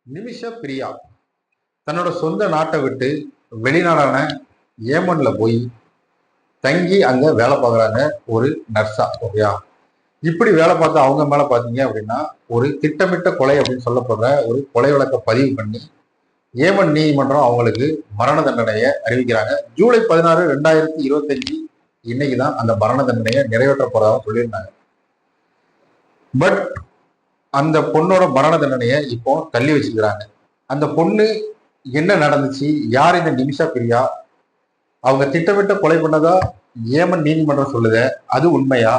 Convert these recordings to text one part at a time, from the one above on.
நிமிஷ பிரியா தன்னோட சொந்த நாட்டை விட்டு வெளிநாடான ஏமன்ல போய் தங்கி அங்க வேலை பார்க்குறாங்க ஒரு நர்ஸா. ஓகேயா? இப்படி வேலை பார்த்து அவங்க மேல பாத்தீங்க அப்படின்னா ஒரு திட்டமிட்ட கொலை அப்படின்னு சொல்லப்படுற ஒரு கொலை வழக்க பதிவு பண்ணி ஏமன் நீதிமன்றம் அவங்களுக்கு மரண தண்டனையை அறிவிக்கிறாங்க. ஜூலை 16, 2025 இன்னைக்குதான் அந்த மரண தண்டனையை நிறைவேற்ற போறதாக சொல்லியிருந்தாங்க. பட் அந்த பொண்ணோட மரண தண்டனையை இப்போ தள்ளி வச்சுக்கிறாங்க. அந்த பொண்ணு என்ன நடந்துச்சு, யார் இந்த நிமிஷா பிரியா, அவங்க திட்டமிட்ட கொலை பண்ணதா ஏமன் நீதிமன்றம் சொல்லுத, அது உண்மையா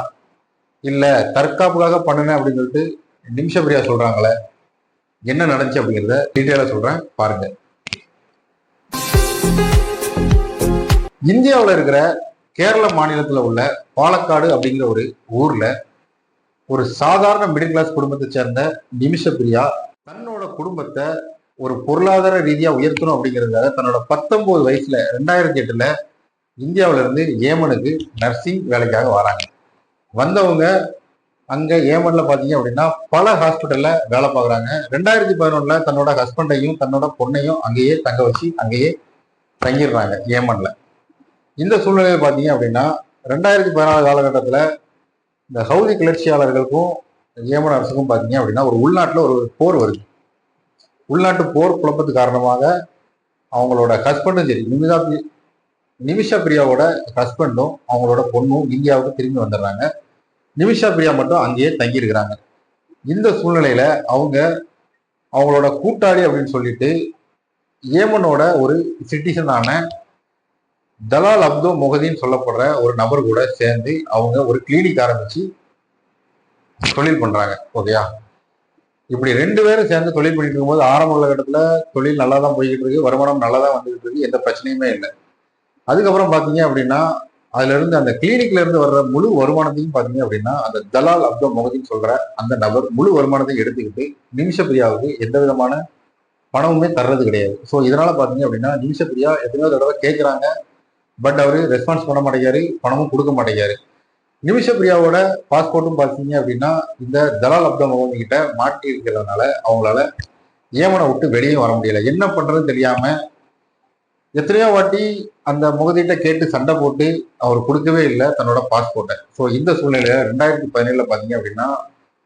இல்ல தற்காப்புக்காக பண்ணுனேன் அப்படின்னு சொல்லிட்டு நிமிஷா பிரியா சொல்றாங்களே, என்ன நடந்துச்சு அப்படிங்கிறத டீட்டெயிலா சொல்றேன் பாருங்க. இந்தியாவில் இருக்கிற கேரள மாநிலத்துல உள்ள பாலக்காடு அப்படிங்கிற ஒரு ஊர்ல ஒரு சாதாரண மிடில் கிளாஸ் குடும்பத்தை சேர்ந்த நிமிஷ பிரியா தன்னோட குடும்பத்தை ஒரு பொருளாதார ரீதியா உயர்த்தணும் அப்படிங்கிறதுக்காக தன்னோட 19 வயசுல 2008 இந்தியாவில இருந்து ஏமனுக்கு நர்சிங் வேலைக்காக வராங்க. வந்தவங்க அங்க ஏமன்ல பாத்தீங்க அப்படின்னா பல ஹாஸ்பிட்டல்ல வேலை பார்க்குறாங்க. 2011 தன்னோட ஹஸ்பண்டையும் தன்னோட பொண்ணையும் அங்கேயே தங்க வச்சு அங்கேயே தங்கிடுறாங்க ஏமன்ல. இந்த சூழ்நிலையை பாத்தீங்க அப்படின்னா 2014 காலகட்டத்துல இந்த ஹவுதி கிளர்ச்சியாளர்களுக்கும் ஏமன் அரசுக்கும் பாத்தீங்க அப்படின்னா ஒரு உள்நாட்டுல ஒரு போர் வருது. உள்நாட்டு போர் குழப்பத்து காரணமாக அவங்களோட ஹஸ்பண்டும் சரி, நிமிஷா பிரியாவோட ஹஸ்பண்டும் அவங்களோட பொண்ணும் இந்தியாவுக்கு திரும்பி வந்துடுறாங்க. நிமிஷா பிரியா மட்டும் அங்கேயே தங்கி இருக்கிறாங்க. இந்த சூழ்நிலையில அவங்க அவங்களோட கூட்டாளி அப்படின்னு சொல்லிட்டு ஏமனோட ஒரு சிட்டிசனான தலால் அப்தோ மொஹதீன் சொல்லப்படுற ஒரு நபர் கூட சேர்ந்து அவங்க ஒரு கிளினிக் ஆரம்பிச்சு தொழில் பண்றாங்க. ஓகேயா? இப்படி 2 பேரும் சேர்ந்து தொழில் பண்ணிட்டு இருக்கும்போது ஆரம்ப கட்டத்துல தொழில் நல்லா தான் போய்கிட்டு இருக்கு, வருமானம் நல்லா தான் வந்துகிட்டு இருக்கு, எந்த பிரச்சனையுமே இல்லை. அதுக்கப்புறம் பாத்தீங்க அப்படின்னா அதுல இருந்து அந்த கிளினிக்ல இருந்து வர்ற முழு வருமானத்தையும் பாத்தீங்க அப்படின்னா அந்த தலால் அப்தோ மொஹதீன் சொல்ற அந்த நபர் முழு வருமானத்தையும் எடுத்துக்கிட்டு நிமிஷ பிரியாவுக்கு எந்த விதமான பணமுமே தர்றது கிடையாது. ஸோ இதனால பாத்தீங்க அப்படின்னா நிமிஷ பிரியா எத்தனையோ தடவை கேட்கிறாங்க, பட் அவரு ரெஸ்பான்ஸ் பண்ண மாட்டேங்காரு, பணமும் கொடுக்க மாட்டேங்காரு. நிமிஷ பிரியாவோட பாஸ்போர்ட்டும் பாத்தீங்க அப்படின்னா இந்த தலால் அப்தோ மொஹதீன் கிட்ட மாட்டி இருக்கிறதுனால அவங்களால ஏமனை விட்டு வெளியே வர முடியல. என்ன பண்றதுன்னு தெரியாம எத்தனையோ வாட்டி அந்த முகதீட்ட கேட்டு சண்டை போட்டு அவர் கொடுக்கவே இல்லை தன்னோட பாஸ்போர்ட்டை. ஸோ இந்த சூழ்நிலையில 2017 பாத்தீங்க அப்படின்னா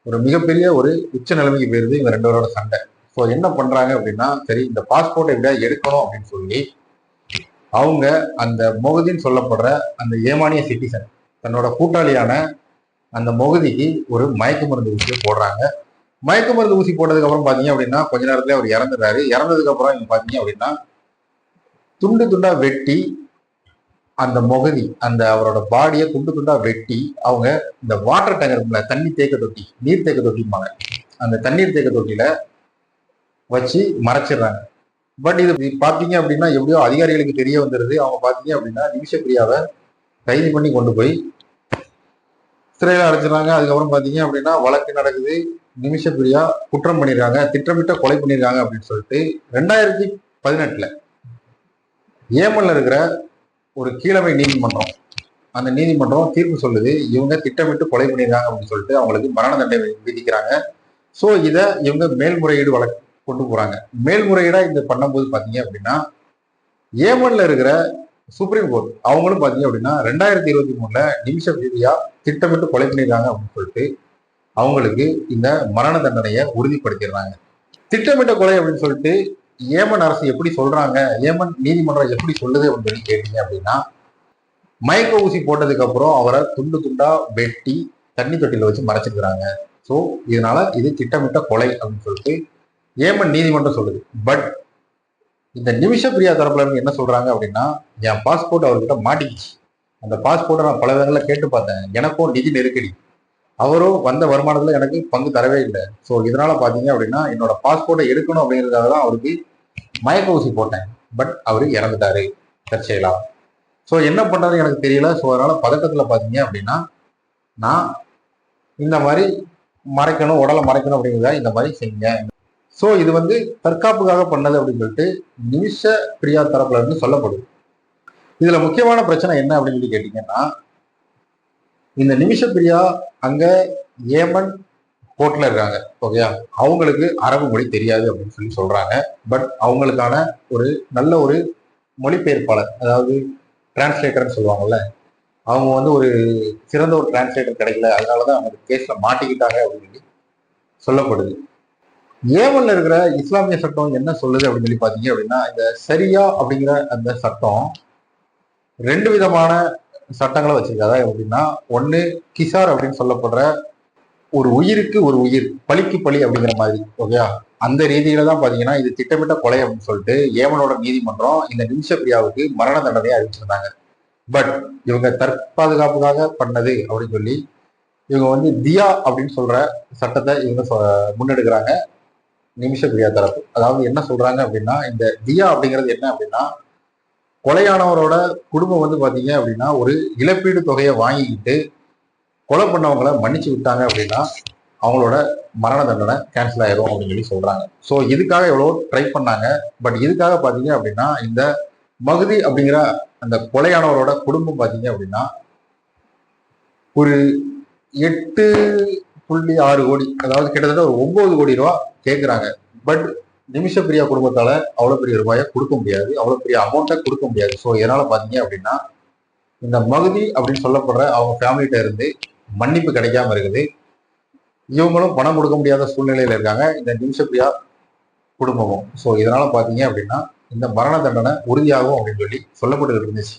ஒரு மிகப்பெரிய ஒரு உச்ச நிலைமைக்கு போயிருது இவங்க 2 பேரோட சண்டை. ஸோ என்ன பண்றாங்க அப்படின்னா, சரி இந்த பாஸ்போர்ட்டை எப்படியா எடுக்கணும் அப்படின்னு சொல்லி அவங்க அந்த மொஹதீன் சொல்லப்படுற அந்த ஏமானிய சிட்டிசன் தன்னோட கூட்டாளியான அந்த மொஹதிக்கு ஒரு மயக்க மருந்து ஊசியை போடுறாங்க. மயக்க மருந்து ஊசி போட்டதுக்கு அப்புறம் பாத்தீங்க அப்படின்னா கொஞ்ச நேரத்துல அவர் இறந்துடுறாரு. இறந்ததுக்கு அப்புறம் இவங்க பாத்தீங்க அப்படின்னா துண்டு துண்டா வெட்டி அந்த மொஹதி அந்த அவரோட பாடியை துண்டு துண்டா வெட்டி அவங்க இந்த வாட்டர் டேங்க் இருக்குல்ல, தண்ணி தேக்க தொட்டி, நீர் தேக்க தொட்டிப்பாங்க, அந்த தண்ணீர் தேக்க தொட்டியில வச்சு மறைச்சிடுறாங்க. பட் இது பாத்தீங்க அப்படின்னா எப்படியோ அதிகாரிகளுக்கு தெரிய வந்துருது. அவங்க பாத்தீங்க அப்படின்னா நிமிஷ பிரியாவை கைது பண்ணி கொண்டு போய் சிறையில் அடைச்சிடறாங்க. அதுக்கப்புறம் பாத்தீங்க அப்படின்னா வழக்கு நடக்குது. நிமிஷ பிரியா குற்றம் பண்ணிருக்காங்க, திட்டமிட்ட கொலை பண்ணிருக்காங்க அப்படின்னு சொல்லிட்டு 2018 ஏமன்ல இருக்கிற ஒரு கீழமை நீதிமன்றம் அந்த நீதிமன்றம் தீர்ப்பு சொல்லுது, இவங்க திட்டமிட்டு கொலை பண்ணிருக்காங்க அப்படின்னு சொல்லிட்டு அவங்களுக்கு மரண தண்டனை விதிக்கிறாங்க. ஸோ இதை இவங்க மேல்முறையீடு வழக்கு கொண்டு போறாங்க. மேல்முறையீடா இந்த பண்ணும்போது பாத்தீங்க அப்படின்னா ஏமன்ல இருக்கிற சுப்ரீம் கோர்ட் அவங்களும் பாத்தீங்க அப்படின்னா 2023 நிமிஷ பிரியா திட்டமிட்டு கொலை பண்ணிருக்காங்க அப்படின்னு சொல்லிட்டு அவங்களுக்கு இந்த மரண தண்டனையை உறுதிப்படுத்திடுறாங்க. திட்டமிட்ட கொலை அப்படின்னு சொல்லிட்டு ஏமன் அரசு எப்படி சொல்றாங்க, ஏமன் நீதிமன்றம் எப்படி சொல்லுது அப்படின்னு சொல்லி கேட்டீங்க அப்படின்னா, மயக்க ஊசி போட்டதுக்கு அப்புறம் அவரை துண்டு துண்டா வெட்டி தண்ணி தொட்டியில வச்சு மறைச்சிருக்கிறாங்க. ஸோ இதனால இது திட்டமிட்ட கொலை அப்படின்னு சொல்லிட்டு ஏமன் நீதிமன்றம் சொல்லுது. பட் இந்த நிமிஷ பிரியா தரப்புல இருந்து என்ன சொல்றாங்க அப்படின்னா, என் பாஸ்போர்ட் அவர்கிட்ட மாட்டிக்கிச்சு, அந்த பாஸ்போர்ட்டை நான் பல விதங்களை கேட்டு பார்த்தேன், எனக்கும் நிதி நெருக்கடி, அவரும் வந்த வருமானத்துல எனக்கு பங்கு தரவே இல்லை. ஸோ இதனால பாத்தீங்க அப்படின்னா என்னோட பாஸ்போர்ட்டை எடுக்கணும் அப்படிங்கிறதுக்காக தான் அவருக்கு மயக்க ஊசி போட்டேன். பட் அவரு இறந்துட்டாரு தற்செயலா. ஸோ என்ன பண்றது எனக்கு தெரியல. ஸோ அதனால பதட்டத்துல பாத்தீங்க அப்படின்னா நான் இந்த மாதிரி மறைக்கணும், உடலை மறைக்கணும் அப்படிங்கிறதா இந்த மாதிரி செஞ்சேன். ஸோ இது தற்காப்புக்காக பண்ணது அப்படின்னு சொல்லிட்டு நிமிஷ பிரியா தரப்புல இருந்து சொல்லப்படுது. இதுல முக்கியமான பிரச்சனை என்ன அப்படின்னு சொல்லி கேட்டீங்கன்னா, இந்த நிமிஷ பிரியா அங்க ஏமன் கோர்ட்ல இருக்காங்க. ஓகேயா, அவங்களுக்கு அரபு மொழி தெரியாது அப்படின்னு சொல்லி சொல்றாங்க. பட் அவங்களுக்கான ஒரு நல்ல ஒரு மொழிபெயர்ப்பாளர், அதாவது டிரான்ஸ்லேட்டர்னு சொல்லுவாங்கல்ல, அவங்க வந்து ஒரு சிறந்த ஒரு டிரான்ஸ்லேட்டர் கிடைக்கல, அதனாலதான் அவங்க கேஸ்ல மாட்டிக்கிட்டாங்க அப்படின்னு சொல்லி சொல்லப்படுது. ஏமன்ல இருக்கிற இஸ்லாமிய சட்டம் என்ன சொல்லுது அப்படின்னு சொல்லி பாத்தீங்க அப்படின்னா, இந்த சரியா அப்படிங்கிற அந்த சட்டம் ரெண்டு விதமான சட்டங்களை வச்சிருக்கு. அதாவது எப்படின்னா, ஒண்ணு கிசார் அப்படின்னு சொல்லப்படுற ஒரு உயிருக்கு ஒரு உயிர், பழிக்கு பழி அப்படிங்கிற மாதிரி. ஓகேயா, அந்த ரீதியில தான் பாத்தீங்கன்னா இது திட்டமிட்ட கொலை அப்படின்னு சொல்லிட்டு ஏமனோட நீதிமன்றம் இந்த நிமிஷ பிரியாவுக்கு மரண தண்டனையை அறிவிச்சிருந்தாங்க. பட் இவங்க தற்பாதுகாப்புக்காக பண்ணது அப்படின்னு சொல்லி இவங்க வந்து தியா அப்படின்னு சொல்ற சட்டத்தை இவங்க முன்னெடுக்கிறாங்க நிமிஷ பிரியா தரப்பு. அதாவது என்ன சொல்றாங்க அப்படின்னா, இந்த தியா அப்படிங்கிறது என்ன அப்படின்னா, கொலையானவரோட குடும்பம் வந்து பாத்தீங்க அப்படின்னா ஒரு இழப்பீடு தொகையை வாங்கிக்கிட்டு கொலை பண்ணவங்களை மன்னிச்சு விட்டாங்க அப்படின்னா அவங்களோட மரண தண்டனை கேன்சல் ஆயிரும் அப்படின்னு சொல்லி சொல்றாங்க. ஸோ இதுக்காக எவ்வளோ ட்ரை பண்ணாங்க. பட் இதுக்காக பாத்தீங்க அப்படின்னா இந்த மகுதி அப்படிங்கிற அந்த கொலையானவரோட குடும்பம் பாத்தீங்க அப்படின்னா ஒரு 8.6 கோடி, அதாவது கிட்டத்தட்ட ஒரு 9 கோடி ரூபா கேட்குறாங்க. பட் நிமிஷ பிரியா குடும்பத்தால அவ்வளவு பெரிய ரூபாயை கொடுக்க முடியாது, அவ்வளவு பெரிய அமௌண்ட்டை கொடுக்க முடியாது. ஸோ இதனால பாத்தீங்க அப்படின்னா இந்த மகுதி அப்படின்னு சொல்லப்படுற அவங்க ஃபேமிலிட்ட இருந்து மன்னிப்பு கிடைக்காம இருக்குது. இவங்களும் பணம் கொடுக்க முடியாத சூழ்நிலையில இருக்காங்க, இந்த நிமிஷ பிரியா குடும்பமும். ஸோ இதனால பாத்தீங்க அப்படின்னா இந்த மரண தண்டனை உறுதியாகும் அப்படின்னு சொல்லி சொல்லப்பட்டு இருந்துச்சு.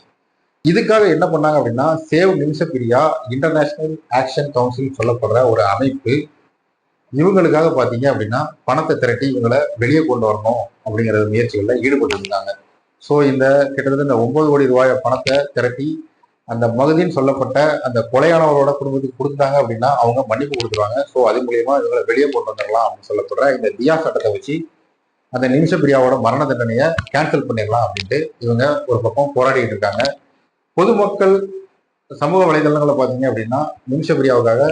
இதுக்காக என்ன பண்ணாங்க அப்படின்னா, சேவ் நிமிஷ பிரியா இன்டர்நேஷனல் ஆக்ஷன் கவுன்சில் சொல்லப்படுற ஒரு அமைப்பு இவங்களுக்காக பாத்தீங்க அப்படின்னா பணத்தை திரட்டி இவங்களை வெளியே கொண்டு வரணும் அப்படிங்கிற முயற்சிகள்ல ஈடுபட்டு இருந்தாங்க. ஸோ இந்த கிட்டத்தட்ட இந்த 9 கோடி ரூபாய் பணத்தை திரட்டி அந்த மகுதின்னு சொல்லப்பட்ட அந்த கொலையானவரோட குடும்பத்துக்கு கொடுத்தாங்க அப்படின்னா அவங்க மன்னிப்பு கொடுத்துருவாங்க. ஸோ அது மூலியமா இவங்களை வெளியே கொண்டு வந்துடலாம் அப்படின்னு சொல்லப்படுற இந்த தியா சட்டத்தை வச்சு அந்த நிமிஷ பிரியாவோட மரண தண்டனையை கேன்சல் பண்ணிடலாம் அப்படின்ட்டு இவங்க ஒரு பக்கம் போராடிட்டு இருக்காங்க. பொதுமக்கள் சமூக வலைதளங்களை பார்த்தீங்க அப்படின்னா நிமிஷ பிரியாவுக்காக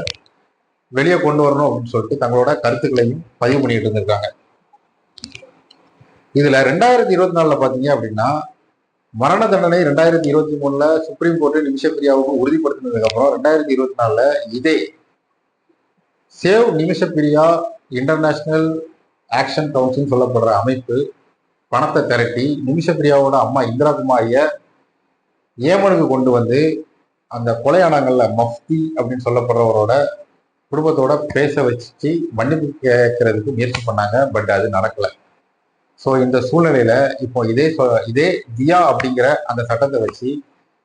வெளியே கொண்டு வரணும் அப்படின்னு சொல்லிட்டு தங்களோட கருத்துக்களையும் பதிவு பண்ணிட்டு இருந்திருக்காங்க. இதுல 2024 பாத்தீங்க அப்படின்னா மரண தண்டனை 2023 சுப்ரீம் கோர்ட் நிமிஷ பிரியாவுக்கு உறுதிப்படுத்தினதுக்கு அப்புறம் 2024 இதே சேவ் நிமிஷ பிரியா இன்டர்நேஷனல் ஆக்ஷன் கவுன்சில் சொல்லப்படுற அமைப்பு பணத்தை திரட்டி நிமிஷ பிரியாவோட அம்மா இந்திரா குமாரிய ஏமனுக்கு கொண்டு வந்து அந்த கொலையானங்கள்ல மஃப்தி அப்படின்னு சொல்லப்படுறவரோட குடும்பத்தோட பேச வச்சு மன்னிப்பு கேட்கறதுக்கு முயற்சி பண்ணாங்க. பட் அது நடக்கல. ஸோ இந்த சூழ்நிலையில இப்போ இதே தியா அப்படிங்கிற அந்த சட்டத்தை வச்சு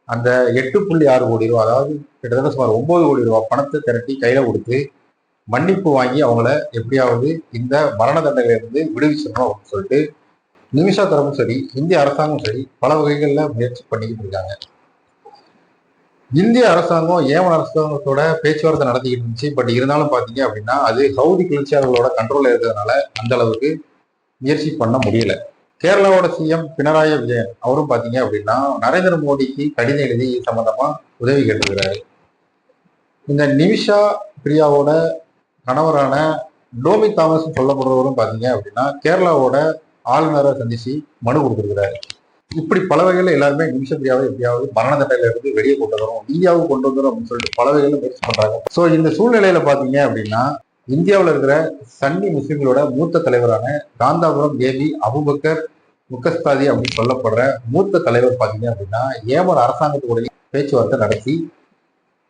அந்த 8.6 கோடி ரூபா, அதாவது கிட்டத்தட்ட சுமார் 9 கோடி ரூபா பணத்தை திரட்டி கையில கொடுத்து மன்னிப்பு வாங்கி அவங்கள எப்படியாவது இந்த மரண தண்டனையிலிருந்து விடுவிச்சிடணும் அப்படின்னு சொல்லிட்டு நிமிஷா தரப்பும் சரி இந்திய அரசாங்கம் சரி பல வகைகள்ல முயற்சி பண்ணிக்கிட்டு இருக்காங்க. இந்திய அரசாங்கம் ஏமன் அரசாங்கத்தோட பேச்சுவார்த்தை நடத்திக்கிட்டு இருந்துச்சு. பட் இருந்தாலும் பாத்தீங்க அப்படின்னா அது ஹவுதி கிளர்ச்சியாளர்களோட கண்ட்ரோல்ல இருக்கிறதுனால அந்த அளவுக்கு முயற்சி பண்ண முடியல. கேரளாவோட சிஎம் பினராயி விஜயன் அவரும் பாத்தீங்க அப்படின்னா நரேந்திர மோடிக்கு கடிதம் எழுதி சம்பந்தமா உதவி கேட்டிருக்கிறாரு. இந்த நிமிஷா பிரியாவோட கணவரான டோமி தாமஸ் சொல்லப்படுறவரும் பாத்தீங்க அப்படின்னா கேரளாவோட ஆளுநரை சந்திச்சு மனு கொடுத்திருக்கிறாரு. இப்படி பல வகையில எல்லாருமே நிமிஷ பிரியாவை எப்படியாவது மரண தண்டனையில இருந்து வெளியே கொண்டு வரும், இந்தியாவுக்கு கொண்டு வந்துடும் அப்படின்னு சொல்லிட்டு பல வகையில முயற்சி பண்றாங்க. ஸோ இந்த சூழ்நிலையில பாத்தீங்க அப்படின்னா இந்தியாவில் இருக்கிற சன்னி முஸ்லிம்களோட மூத்த தலைவரான காந்தாபுரம் ஏபி அபுபக்கர் முக்கஸ்தாதி அப்படின்னு சொல்லப்படுற மூத்த தலைவர் பாத்தீங்க அப்படின்னா ஏமன் அரசாங்கத்துடைய பேச்சுவார்த்தை நடத்தி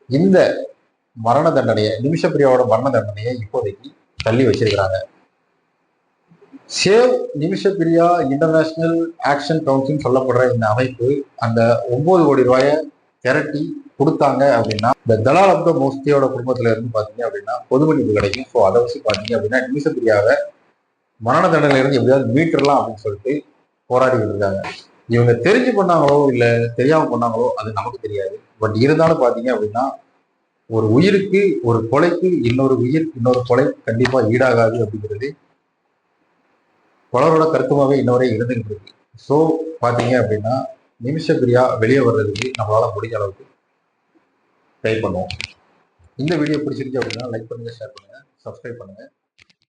இந்த மரண தண்டனையை நிமிஷ பிரியாவோட மரண தண்டனையை இப்போதைக்கு தள்ளி வச்சிருக்கிறாங்க. சேவ் நிமிஷ பிரியா இன்டர்நேஷனல் ஆக்ஷன் கவுன்சில் சொல்லப்படுற இந்த அமைப்பு அந்த 9 கோடி ரூபாயை திரட்டி கொடுத்தாங்க அப்படின்னா இந்த தலால் அப்தோ மோஸ்தியோட குடும்பத்துல இருந்து பாத்தீங்க அப்படின்னா பொது மன்னிப்பு கிடைக்கும். ஸோ அதை வச்சு பாத்தீங்க அப்படின்னா நிமிஷ பிரியாவை மரண தண்டனையில இருந்து எப்படியாவது மீட்டரலாம் அப்படின்னு சொல்லிட்டு போராடிக்கிட்டு இருக்காங்க. இவங்க தெரிஞ்சு பண்ணாங்களோ இல்ல தெரியாம பண்ணாங்களோ அது நமக்கு தெரியாது. பட் இருந்தாலும் பாத்தீங்க அப்படின்னா ஒரு உயிருக்கு ஒரு கொலைக்கு இன்னொரு உயிர் இன்னொரு கொலை கண்டிப்பா ஈடாகாது அப்படிங்கிறது பலரோட கருத்துமாவே இன்னொரே இருந்துகிட்டு இருக்கு. ஸோ பாத்தீங்க அப்படின்னா நிமிஷ பிரியா வெளியே வர்றதுக்கு நம்மளால முடிஞ்ச அளவுக்கு ட்ரை பண்ணுவோம். இந்த வீடியோ பிடிச்சிருக்கு அப்படின்னா லைக் பண்ணுங்க, ஷேர் பண்ணுங்க, சப்ஸ்கிரைப் பண்ணுங்க.